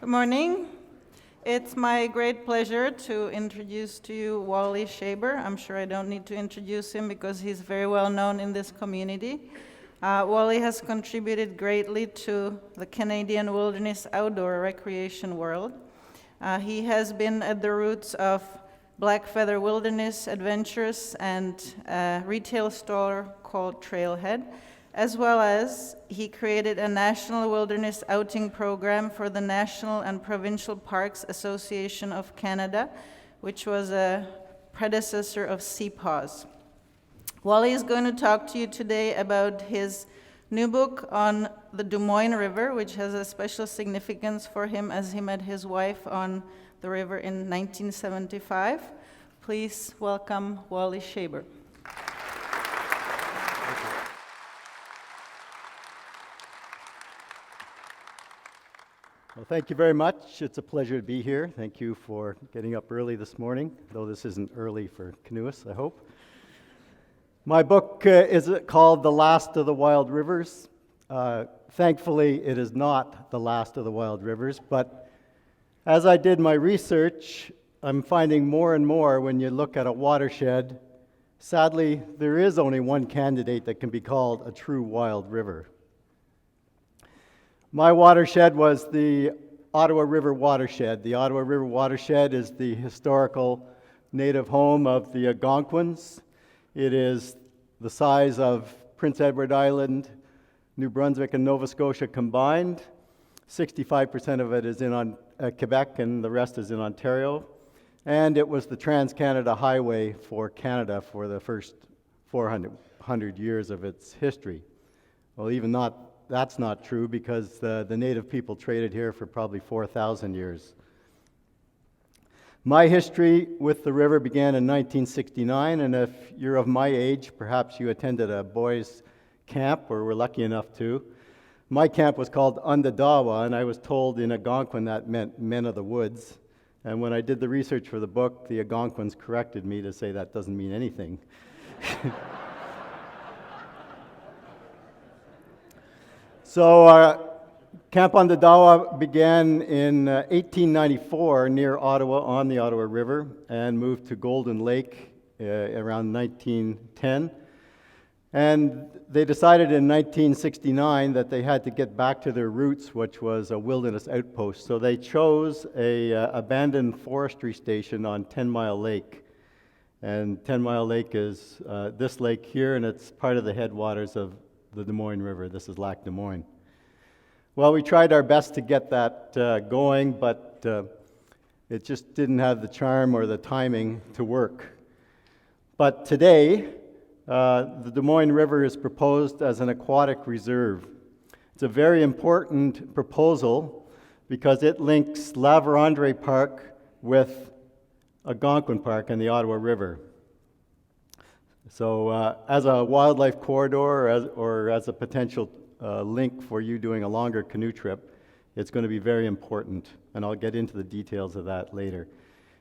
Good morning. It's my great pleasure to introduce to you Wally Schaber. I'm sure I don't need to introduce him because he's very well known in this community. Wally has contributed greatly to the Canadian wilderness outdoor recreation world. He has been at the roots of Black Feather Wilderness Adventures and a retail store called Trailhead, as well as he created a national wilderness outing program for the National and Provincial Parks Association of Canada, which was a predecessor of CPAWS. Wally is going to talk to you today about his new book on the Des Moines River, which has a special significance for him as he met his wife on the river in 1975. Please welcome Wally Schaber. Well, thank you very much. It's a pleasure to be here. Thank you for getting up early this morning, though this isn't early for canoeists, I hope. My book is called The Last of the Wild Rivers. Thankfully, it is not The Last of the Wild Rivers, but as I did my research, I'm finding more and more when you look at a watershed, sadly, there is only one candidate that can be called a true wild river. My watershed was the Ottawa River watershed. The Ottawa River watershed is the historical native home of the Algonquins. It is the size of Prince Edward Island, New Brunswick, and Nova Scotia combined. 65% of it is in Quebec, and the rest is in Ontario. And it was the Trans-Canada Highway for Canada for the first 400 years of its history. Well, that's not true because the native people traded here for probably 4,000 years. My history with the river began in 1969, and if you're of my age, perhaps you attended a boys' camp or were lucky enough to. My camp was called Undadawa, and I was told in Algonquin that meant men of the woods. And when I did the research for the book, the Algonquins corrected me to say that doesn't mean anything. So Camp Undadawa began in 1894 near Ottawa on the Ottawa River and moved to Golden Lake around 1910. And they decided in 1969 that they had to get back to their roots, which was a wilderness outpost. So they chose a abandoned forestry station on 10 Mile Lake. And 10 Mile Lake is this lake here, and it's part of the headwaters of the Des Moines River. This is Lac Des Moines. Well, we tried our best to get that going, but it just didn't have the charm or the timing to work. But today, the Des Moines River is proposed as an aquatic reserve. It's a very important proposal because it links La Vérendrye Park with Algonquin Park and the Ottawa River. So as a wildlife corridor or as a potential link for you doing a longer canoe trip, it's going to be very important, and I'll get into the details of that later.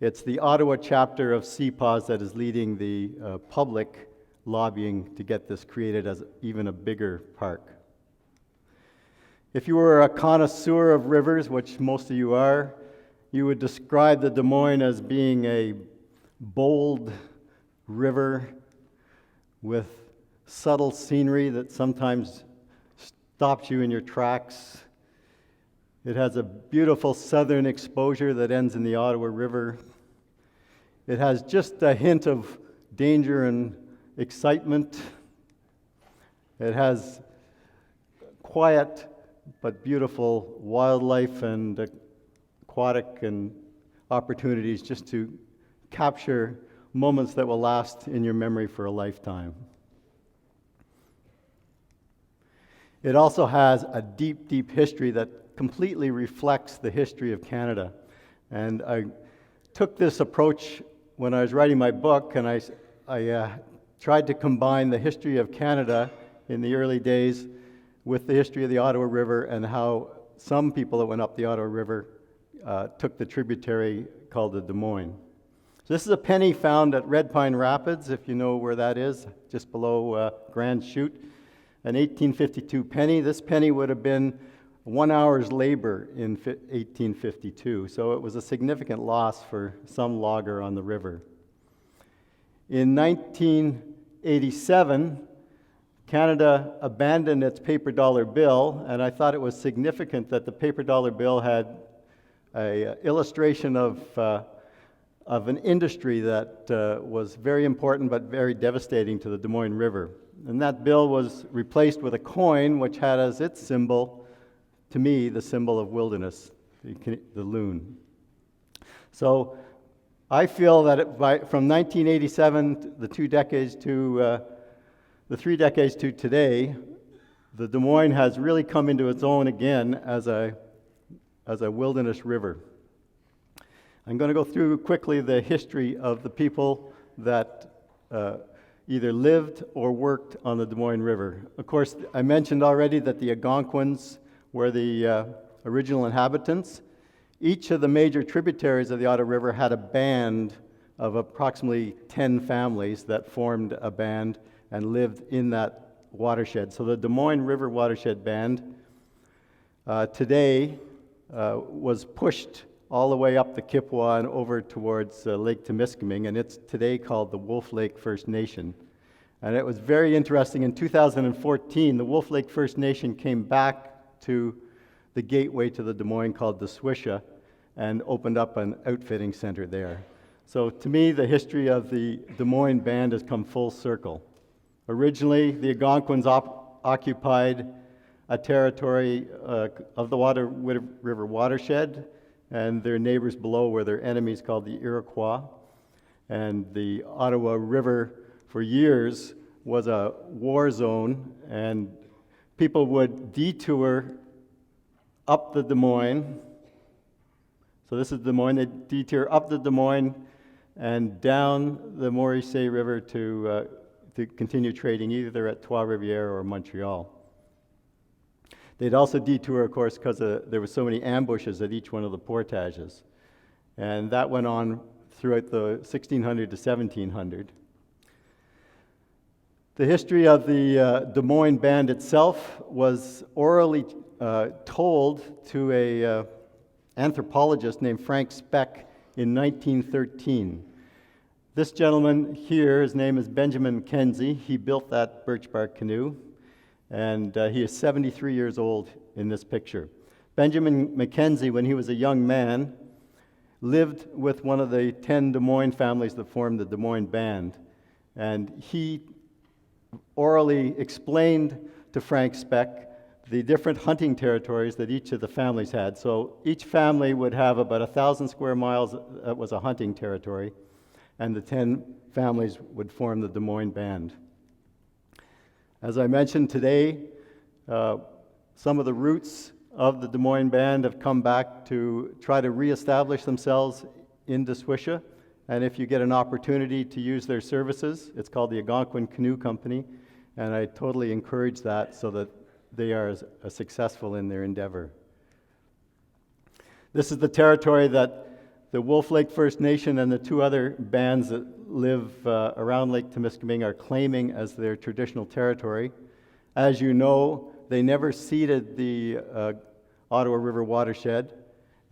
It's the Ottawa chapter of CPAWS that is leading the public lobbying to get this created as even a bigger park. If you were a connoisseur of rivers, which most of you are, you would describe the Des Moines as being a bold river with subtle scenery that sometimes stops you in your tracks. It has a beautiful southern exposure that ends in the Ottawa River. It has just a hint of danger and excitement. It has quiet but beautiful wildlife and aquatic and opportunities just to capture moments that will last in your memory for a lifetime. It also has a deep, deep history that completely reflects the history of Canada. And I took this approach when I was writing my book, and I tried to combine the history of Canada in the early days with the history of the Ottawa River and how some people that went up the Ottawa River took the tributary called the Des Moines. So this is a penny found at Red Pine Rapids, if you know where that is, just below Grand Chute. An 1852 penny. This penny would have been 1 hour's labor in 1852. So it was a significant loss for some logger on the river. In 1987, Canada abandoned its paper dollar bill, and I thought it was significant that the paper dollar bill had an illustration of an industry that was very important but very devastating to the Des Moines River. And that bill was replaced with a coin which had as its symbol, to me, the symbol of wilderness, the loon. So I feel that from 1987, the 3 decades to today, the Des Moines has really come into its own again as a wilderness river. I'm going to go through quickly the history of the people that either lived or worked on the Des Moines River. Of course, I mentioned already that the Algonquins were the original inhabitants. Each of the major tributaries of the Ottawa River had a band of approximately 10 families that formed a band and lived in that watershed. So the Des Moines River Watershed Band today was pushed all the way up the Kipwa and over towards Lake Temiskaming, and it's today called the Wolf Lake First Nation. And it was very interesting. In 2014, the Wolf Lake First Nation came back to the gateway to the Des Moines called the Swishy and opened up an outfitting center there. So to me, the history of the Des Moines Band has come full circle. Originally, the Algonquins occupied a territory of the River watershed, and their neighbors below were their enemies called the Iroquois. And the Ottawa River, for years, was a war zone, and people would detour up the Des Moines. So this is Des Moines. They detour up the Des Moines and down the Morrissey River to continue trading either at Trois-Rivières or Montreal. They'd also detour, of course, because there were so many ambushes at each one of the portages. And that went on throughout the 1600 to 1700. The history of the Des Moines Band itself was orally told to an anthropologist named Frank Speck in 1913. This gentleman here, his name is Benjamin Mackenzie. He built that birch bark canoe, and he is 73 years old in this picture. Benjamin Mackenzie, when he was a young man, lived with one of the 10 Des Moines families that formed the Des Moines Band, and he orally explained to Frank Speck the different hunting territories that each of the families had. So each family would have about 1,000 square miles that was a hunting territory, and the 10 families would form the Des Moines Band. As I mentioned today, some of the roots of the Des Moines Band have come back to try to reestablish themselves in the Swishy. And if you get an opportunity to use their services, it's called the Algonquin Canoe Company, and I totally encourage that so that they are successful in their endeavor. This is the territory that the Wolf Lake First Nation and the 2 other bands that live around Lake Temiskaming are claiming as their traditional territory. As you know, they never ceded the Ottawa River watershed,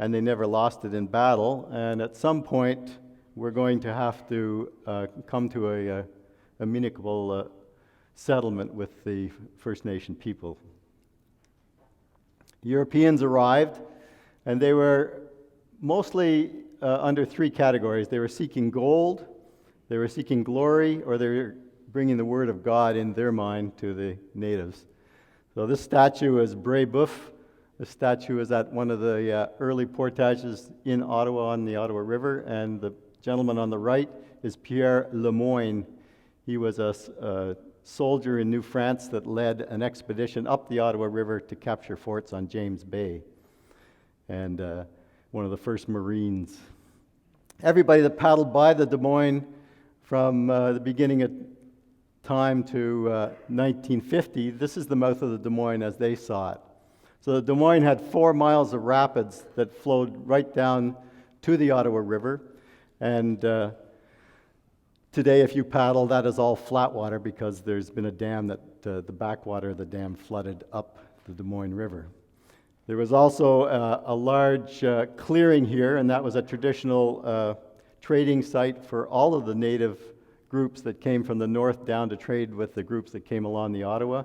and they never lost it in battle. And at some point, we're going to have to come to a amicable settlement with the First Nation people. Europeans arrived, and they were mostly under 3 categories. They were seeking gold, they were seeking glory, or they were bringing the word of God in their mind to the natives. So this statue is Brahe Buff. The statue is at one of the early portages in Ottawa on the Ottawa River, and the gentleman on the right is Pierre Le Moyne. He was a soldier in New France that led an expedition up the Ottawa River to capture forts on James Bay, and one of the first Marines. Everybody that paddled by the Des Moines from the beginning of time to 1950, this is the mouth of the Des Moines as they saw it. So the Des Moines had 4 miles of rapids that flowed right down to the Ottawa River, and today, if you paddle, that is all flat water because there's been a dam that the backwater of the dam flooded up the Des Moines River. There was also a large clearing here, and that was a traditional trading site for all of the native groups that came from the north down to trade with the groups that came along the Ottawa.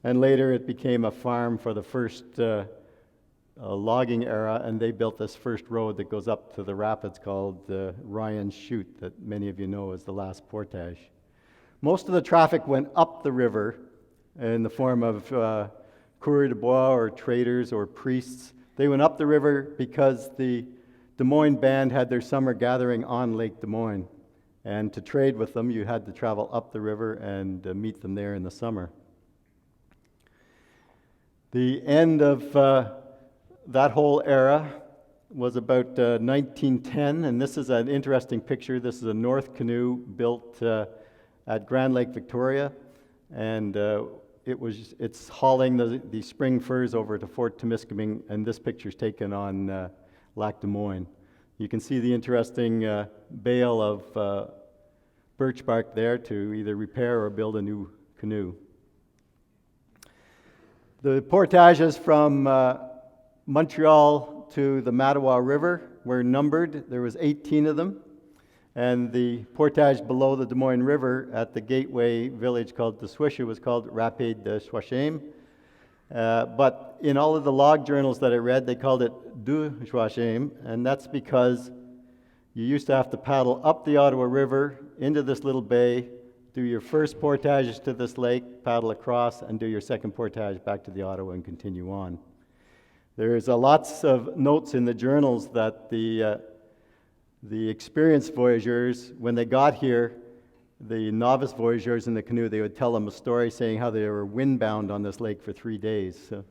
And later it became a farm for the first logging era, and they built this first road that goes up to the rapids called Ryan Chute, that many of you know is the last portage. Most of the traffic went up the river in the form of coureurs de bois or traders or priests. They went up the river because the Des Moines band had their summer gathering on Lake Des Moines. And to trade with them, you had to travel up the river and meet them there in the summer. The end of that whole era was about 1910, and this is an interesting picture. This is a North Canoe built at Grand Lake Victoria, and it's hauling the spring furs over to Fort Temiskaming, and this picture's taken on Lac Des Moines. You can see the interesting bale of birch bark there to either repair or build a new canoe. The portages from Montreal to the Mattawa River were numbered. There was 18 of them. And the portage below the Des Moines River at the gateway village called the Swishy was called Rapide de Swishy. But in all of the log journals that I read, they called it du Swishy, and that's because you used to have to paddle up the Ottawa River into this little bay, do your first portage to this lake, paddle across, and do your second portage back to the Ottawa and continue on. There's lots of notes in the journals that the experienced voyageurs, when they got here, the novice voyageurs in the canoe, they would tell them a story saying how they were windbound on this lake for 3 days. So.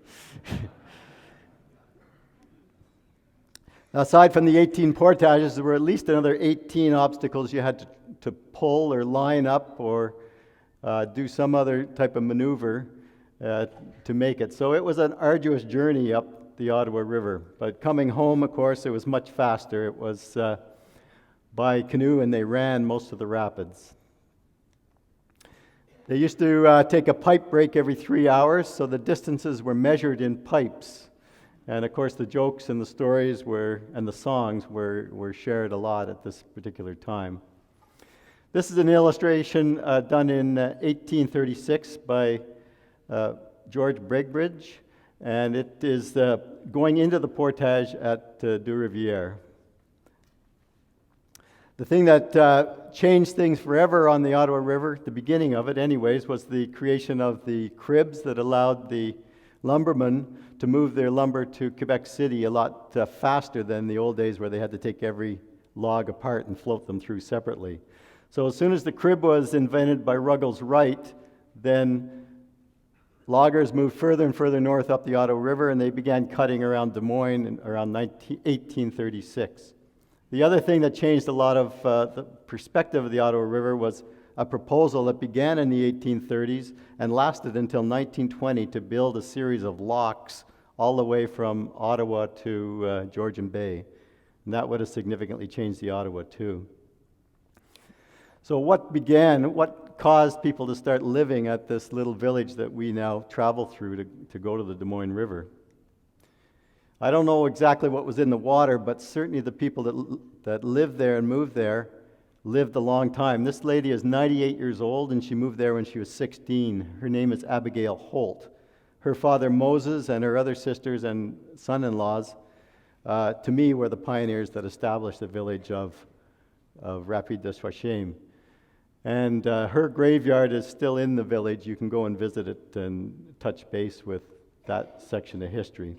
Aside from the 18 portages, there were at least another 18 obstacles you had to pull or line up or do some other type of maneuver to make it. So it was an arduous journey up the Ottawa River. But coming home, of course, it was much faster. It was by canoe, and they ran most of the rapids. They used to take a pipe break every 3 hours, so the distances were measured in pipes. And of course, the jokes and the stories and the songs were shared a lot at this particular time. This is an illustration done in 1836 by George Bregbridge, and it is going into the portage at du Rivière. The thing that changed things forever on the Ottawa River, the beginning of it anyways, was the creation of the cribs that allowed the lumbermen to move their lumber to Quebec City a lot faster than the old days where they had to take every log apart and float them through separately. So as soon as the crib was invented by Ruggles Wright, then loggers moved further and further north up the Ottawa River, and they began cutting around Des Moines around 1836. The other thing that changed a lot of the perspective of the Ottawa River was a proposal that began in the 1830s and lasted until 1920 to build a series of locks all the way from Ottawa to Georgian Bay. And that would have significantly changed the Ottawa too. So what caused people to start living at this little village that we now travel through to go to the Des Moines River? I don't know exactly what was in the water, but certainly the people that lived there and moved there lived a long time. This lady is 98 years old, and she moved there when she was 16. Her name is Abigail Holt. Her father Moses and her other sisters and son-in-laws, to me, were the pioneers that established the village of Rapide de Swishy. And her graveyard is still in the village. You can go and visit it and touch base with that section of history.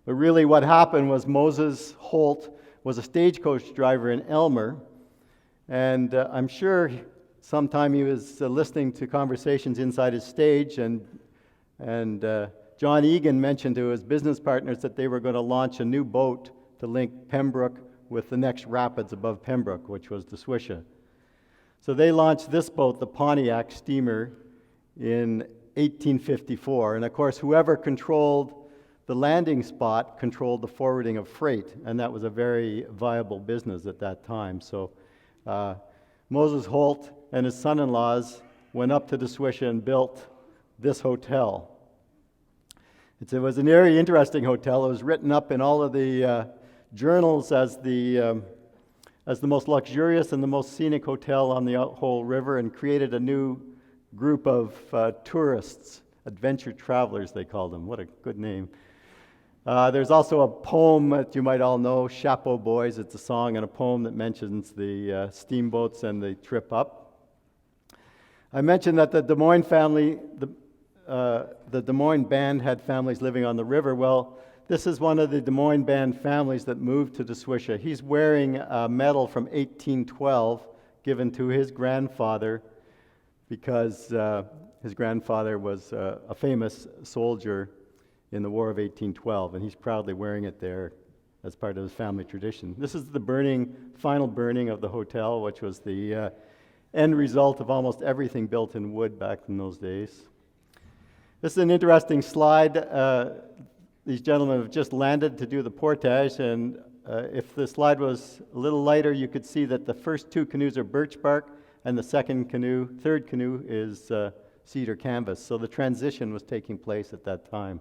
But really what happened was Moses Holt was a stagecoach driver in Elmer, and I'm sure sometime he was listening to conversations inside his stage, and John Egan mentioned to his business partners that they were going to launch a new boat to link Pembroke with the next rapids above Pembroke, which was the Swishy. So they launched this boat, the Pontiac steamer, in 1854, and of course whoever controlled the landing spot controlled the forwarding of freight, and that was a very viable business at that time. So Moses Holt and his son-in-laws went up to the Swishy and built this hotel. It was a very interesting hotel. It was written up in all of the journals as the most luxurious and the most scenic hotel on the whole river, and created a new group of tourists, adventure travelers they called them. What a good name. There's also a poem that you might all know, Chapeau Boys. It's a song and a poem that mentions the steamboats and the trip up. I mentioned that the Des Moines family, the Des Moines band had families living on the river. Well, this is one of the Des Moines band families that moved to the Swishy. He's wearing a medal from 1812 given to his grandfather because his grandfather was a famous soldier in the War of 1812, and he's proudly wearing it there as part of his family tradition. This is the final burning of the hotel, which was the end result of almost everything built in wood back in those days. This is an interesting slide. These gentlemen have just landed to do the portage, and if the slide was a little lighter, you could see that the first two canoes are birch bark, and the third canoe is cedar canvas. So the transition was taking place at that time.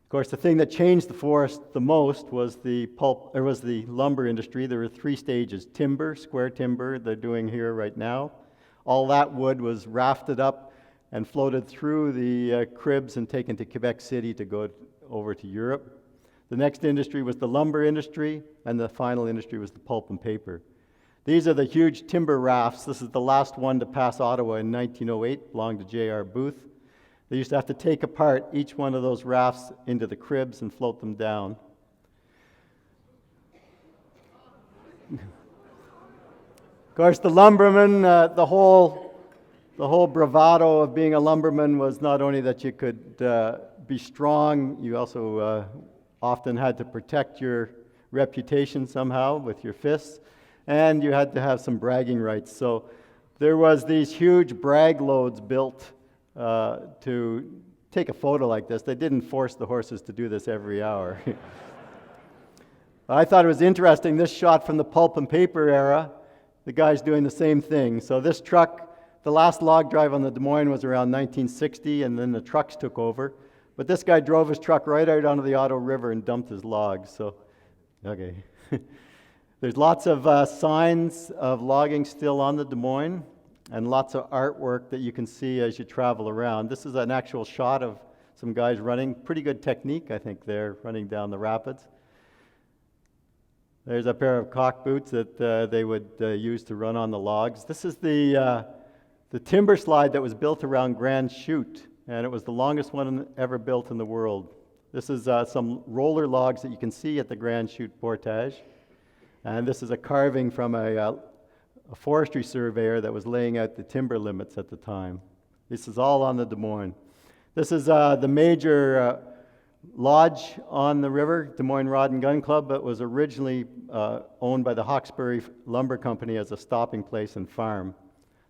Of course, the thing that changed the forest the most was the lumber industry. There were 3 stages: timber, square timber, they're doing here right now. All that wood was rafted up and floated through the cribs and taken to Quebec City to go over to Europe. The next industry was the lumber industry, and the final industry was the pulp and paper. These are the huge timber rafts. This is the last one to pass Ottawa in 1908, belonged to J.R. Booth. They used to have to take apart each one of those rafts into the cribs and float them down. Of course, the lumberman, the whole bravado of being a lumberman was not only that you could be strong, you also often had to protect your reputation somehow with your fists, and you had to have some bragging rights. So there was these huge brag loads built to take a photo like this. They didn't force the horses to do this every hour. I thought it was interesting, this shot from the pulp and paper era, the guy's doing the same thing. So this truck, the last log drive on the Des Moines was around 1960, and then the trucks took over. But this guy drove his truck right out onto the Ottawa River and dumped his logs. So, okay. There's lots of signs of logging still on the Des Moines, and lots of artwork that you can see as you travel around. This is an actual shot of some guys running. Pretty good technique, I think, there, running down the rapids. There's a pair of caulk boots that they would use to run on the logs. This is the timber slide that was built around Grand Chute, and it was the longest one ever built in the world. This is some roller logs that you can see at the Grand Chute portage. And this is a carving from a forestry surveyor that was laying out the timber limits at the time. This is all on the Des Moines. This is the major lodge on the river, Des Moines Rod and Gun Club, but was originally owned by the Hawkesbury Lumber Company as a stopping place and farm.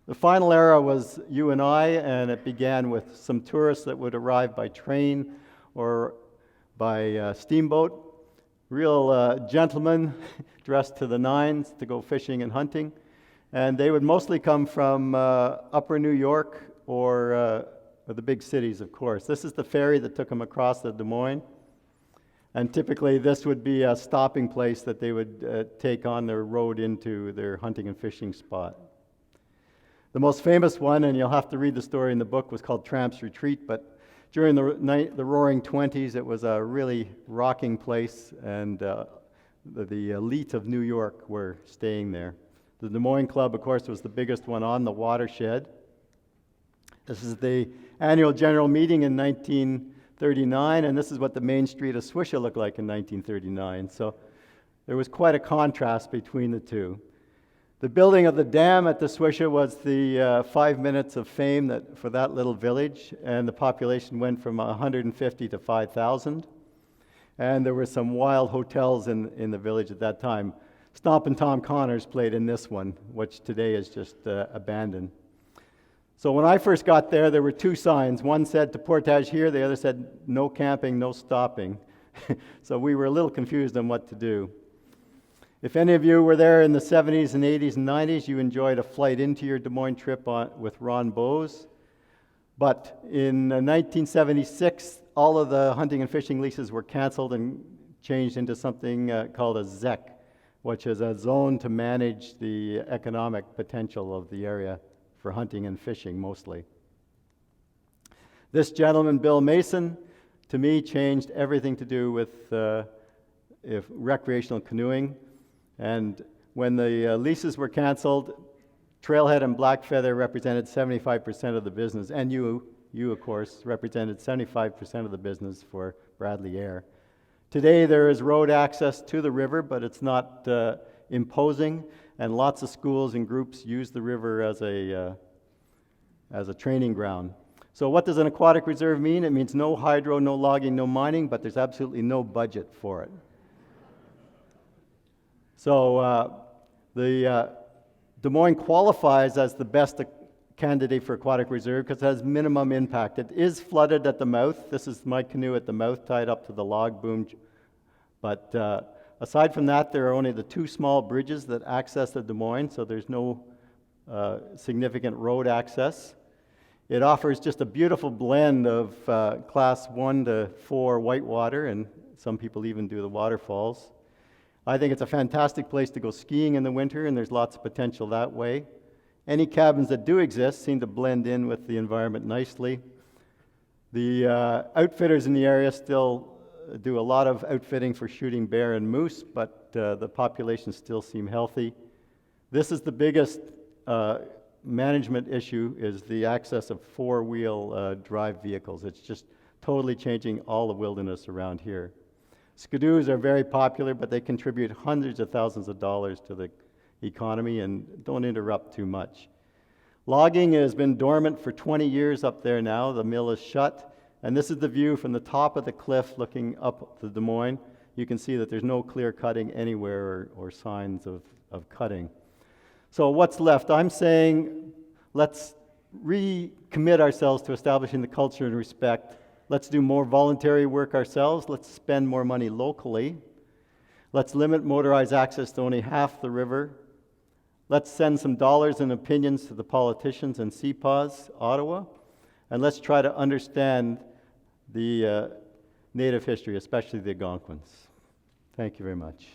The final era was you and I, and it began with some tourists that would arrive by train or by steamboat. Real gentlemen dressed to the nines to go fishing and hunting. And they would mostly come from upper New York or the big cities, of course. This is the ferry that took them across the Des Moines. And typically this would be a stopping place that they would take on their road into their hunting and fishing spot. The most famous one, and you'll have to read the story in the book, was called Tramp's Retreat, but during the Roaring '20s, it was a really rocking place, and the elite of New York were staying there. The Des Moines Club, of course, was the biggest one on the watershed. This is the annual general meeting in 1939, and this is what the main street of Swishy looked like in 1939. So there was quite a contrast between the two. The building of the dam at the Swishy was the 5 minutes of fame for that little village, and the population went from 150 to 5,000. And there were some wild hotels in the village at that time. Stompin' Tom Connors played in this one, which today is just abandoned. So when I first got there, there were 2 signs. One said to portage here, the other said no camping, no stopping. So we were a little confused on what to do. If any of you were there in the 70s and 80s and 90s, you enjoyed a flight into your Des Moines trip with Ron Bowes. But in 1976, all of the hunting and fishing leases were canceled and changed into something called a ZEC, which is a zone to manage the economic potential of the area for hunting and fishing mostly. This gentleman, Bill Mason, to me changed everything to do with recreational canoeing. And when the leases were canceled, Trailhead and Blackfeather represented 75% of the business, and you of course represented 75% of the business for Bradley Air. Today there is road access to the river, but it's not imposing, and lots of schools and groups use the river as a training ground. So what does an aquatic reserve mean? It means no hydro, no logging, no mining, but there's absolutely no budget for it. So the Des Moines qualifies as the best candidate for aquatic reserve because it has minimum impact. It is flooded at the mouth. This is my canoe at the mouth tied up to the log boom. But aside from that, there are only the two small bridges that access the Des Moines, so there's no significant road access. It offers just a beautiful blend of class 1 to 4 whitewater, and some people even do the waterfalls. I think it's a fantastic place to go skiing in the winter, and there's lots of potential that way. Any cabins that do exist seem to blend in with the environment nicely. The outfitters in the area still do a lot of outfitting for shooting bear and moose, but the populations still seem healthy. This is the biggest management issue, is the access of four-wheel drive vehicles. It's just totally changing all the wilderness around here. Skidoos are very popular, but they contribute hundreds of thousands of dollars to the economy and don't interrupt too much. Logging has been dormant for 20 years up there now. The mill is shut, and this is the view from the top of the cliff looking up the Des Moines. You can see that there's no clear cutting anywhere or signs of cutting. So what's left? I'm saying let's recommit ourselves to establishing the culture and respect. Let's do more voluntary work ourselves. Let's spend more money locally. Let's limit motorized access to only half the river. Let's send some dollars and opinions to the politicians and CPAWS, Ottawa. And let's try to understand the Native history, especially the Algonquins. Thank you very much.